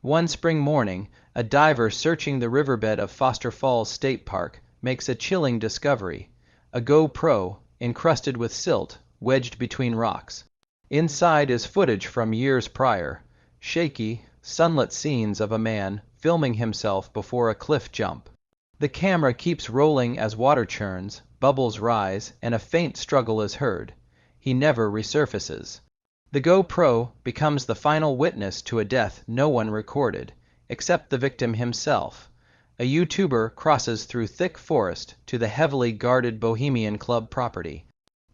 One spring morning, a diver searching the riverbed of Foster Falls State Park makes a chilling discovery: a GoPro, encrusted with silt, wedged between rocks. Inside is footage from years prior, shaky, sunlit scenes of a man filming himself before a cliff jump. The camera keeps rolling as water churns, bubbles rise, and a faint struggle is heard. He never resurfaces. The GoPro becomes the final witness to a death no one recorded, except the victim himself. A YouTuber crosses through thick forest to the heavily guarded Bohemian Club property.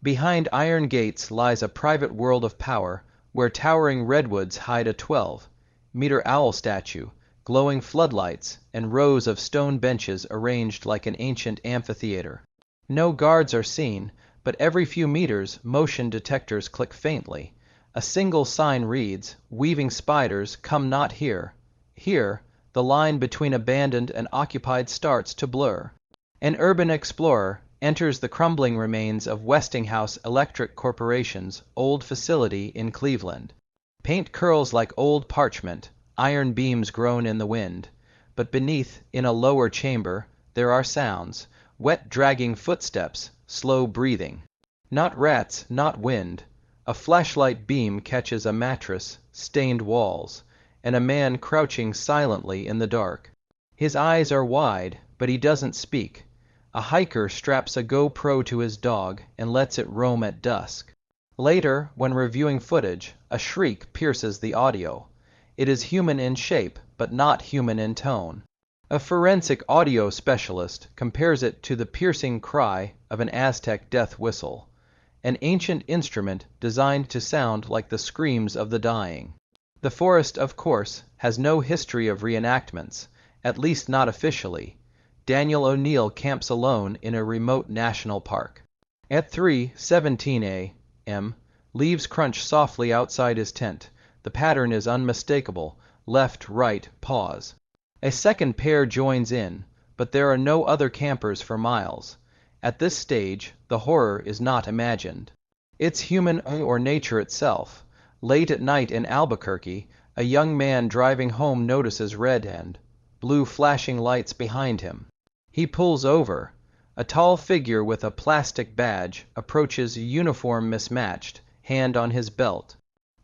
Behind iron gates lies a private world of power, where towering redwoods hide a 12-meter owl statue, glowing floodlights, and rows of stone benches arranged like an ancient amphitheater. No guards are seen, but every few meters motion detectors click faintly. A single sign reads, "Weaving spiders, come not here." Here, the line between abandoned and occupied starts to blur. An urban explorer enters the crumbling remains of Westinghouse Electric Corporation's old facility in Cleveland. Paint curls like old parchment, iron beams groan in the wind. But beneath, in a lower chamber, there are sounds: wet dragging footsteps, slow breathing. Not rats, not wind. A flashlight beam catches a mattress, stained walls, and a man crouching silently in the dark. His eyes are wide, but he doesn't speak. A hiker straps a GoPro to his dog and lets it roam at dusk. Later, when reviewing footage, a shriek pierces the audio. It is human in shape, but not human in tone. A forensic audio specialist compares it to the piercing cry of an Aztec death whistle, an ancient instrument designed to sound like the screams of the dying. The forest, of course, has no history of reenactments, at least not officially. Daniel O'Neill camps alone in a remote national park. At 3:17 a.m., leaves crunch softly outside his tent. The pattern is unmistakable: left, right, pause. A second pair joins in, but there are no other campers for miles. At this stage, the horror is not imagined. It's human or nature itself. Late at night in Albuquerque, a young man driving home notices red and blue flashing lights behind him. He pulls over. A tall figure with a plastic badge approaches, uniform mismatched, hand on his belt.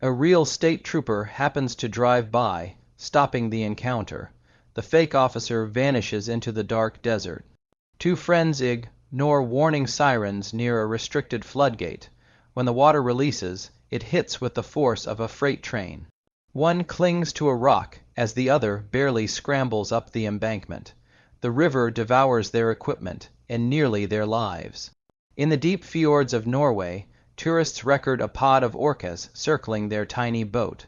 A real state trooper happens to drive by, stopping the encounter. The fake officer vanishes into the dark desert. Two friends ignore warning sirens near a restricted floodgate. When the water releases, it hits with the force of a freight train. One clings to a rock as the other barely scrambles up the embankment. The river devours their equipment and nearly their lives. In the deep fjords of Norway, tourists record a pod of orcas circling their tiny boat.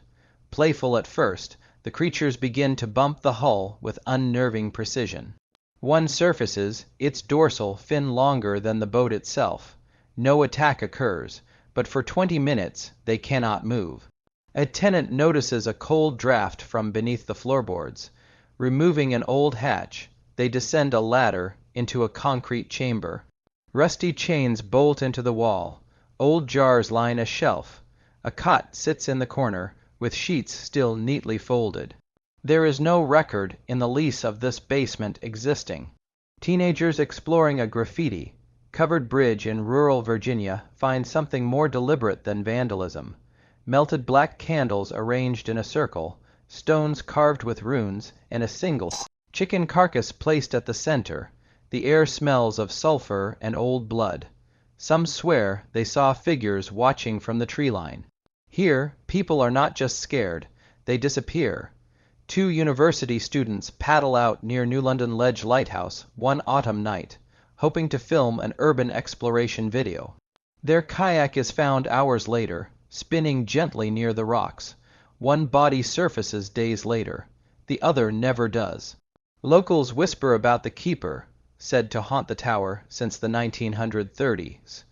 Playful at first, the creatures begin to bump the hull with unnerving precision. One surfaces, its dorsal fin longer than the boat itself. No attack occurs, but for 20 minutes they cannot move. A tenant notices a cold draft from beneath the floorboards. Removing an old hatch, they descend a ladder into a concrete chamber. Rusty chains bolt into the wall. Old jars line a shelf. A cot sits in the corner, with sheets still neatly folded. There is no record in the lease of this basement existing. Teenagers exploring a graffiti-covered bridge in rural Virginia find something more deliberate than vandalism. Melted black candles arranged in a circle, stones carved with runes, and a single chicken carcass placed at the center. The air smells of sulfur and old blood. Some swear they saw figures watching from the tree line. Here, people are not just scared, they disappear. 2 university students paddle out near New London Ledge Lighthouse one autumn night, hoping to film an urban exploration video. Their kayak is found hours later, spinning gently near the rocks. One body surfaces days later. The other never does. Locals whisper about the keeper, said to haunt the tower since the 1930s.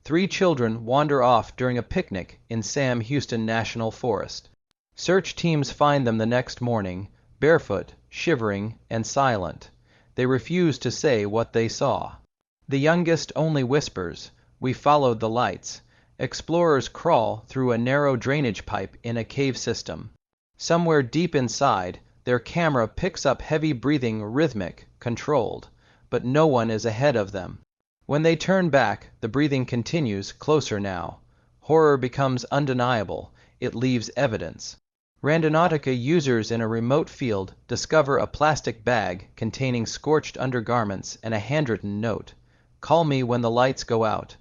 3 children wander off during a picnic in Sam Houston National Forest. Search teams find them the next morning, barefoot, shivering, and silent. They refuse to say what they saw. The youngest only whispers, "We followed the lights." Explorers crawl through a narrow drainage pipe in a cave system. Somewhere deep inside, Their camera picks up heavy breathing, rhythmic, controlled, but no one is ahead of them. When they turn back, the breathing continues, closer now. Horror becomes undeniable. It leaves evidence. Randonautica users in a remote field discover a plastic bag containing scorched undergarments and a handwritten note. Call me when the lights go out.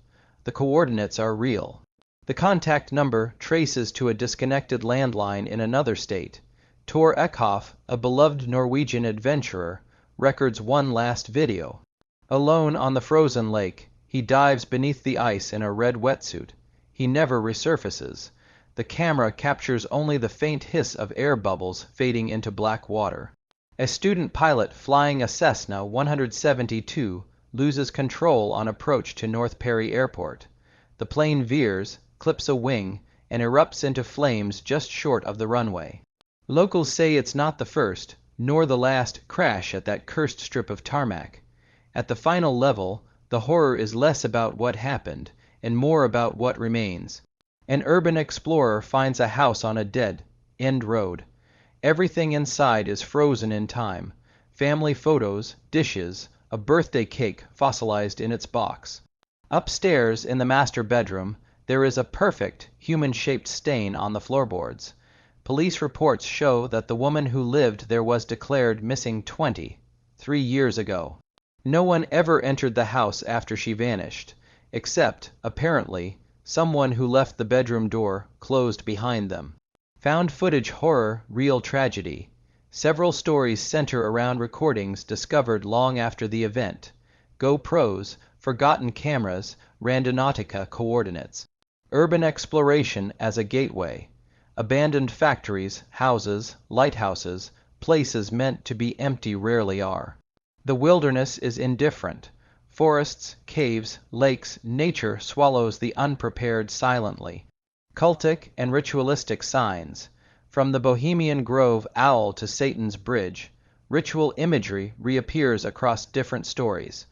The coordinates are real. The contact number traces to a disconnected landline in another state. Tor Eckhoff, a beloved Norwegian adventurer, records one last video. Alone on the frozen lake, he dives beneath the ice in a red wetsuit. He never resurfaces. The camera captures only the faint hiss of air bubbles fading into black water. A student pilot flying a Cessna 172 loses control on approach to North Perry Airport. The plane veers, clips a wing, and erupts into flames just short of the runway. Locals say it's not the first, nor the last, crash at that cursed strip of tarmac. At the final level, the horror is less about what happened, and more about what remains. An urban explorer finds a house on a dead-end road. Everything inside is frozen in time. Family photos, dishes, a birthday cake fossilized in its box. Upstairs, in the master bedroom, there is a perfect, human-shaped stain on the floorboards. Police reports show that the woman who lived there was declared missing 23 years ago. No one ever entered the house after she vanished, except, apparently, someone who left the bedroom door closed behind them. Found footage horror, real tragedy. Several stories center around recordings discovered long after the event. GoPros, forgotten cameras, Randonautica coordinates. Urban exploration as a gateway. Abandoned factories, houses, lighthouses, places meant to be empty rarely are. The wilderness is indifferent. Forests, caves, lakes, nature swallows the unprepared silently. Cultic and ritualistic signs. From the Bohemian Grove owl to Satan's Bridge, ritual imagery reappears across different stories.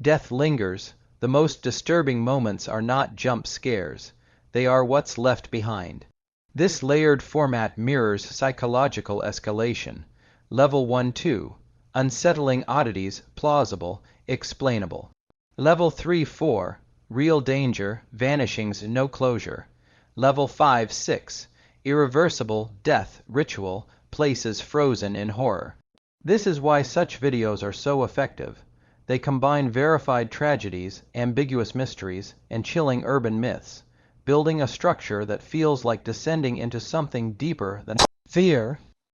Death lingers. The most disturbing moments are not jump scares. They are what's left behind. This layered format mirrors psychological escalation. Level 1-2. Unsettling oddities, plausible, explainable. Level 3-4. Real danger, vanishings, no closure. Level 5-6. Irreversible, death, ritual, places frozen in horror. This is why such videos are so effective. They combine verified tragedies, ambiguous mysteries, and chilling urban myths, building a structure that feels like descending into something deeper than fear.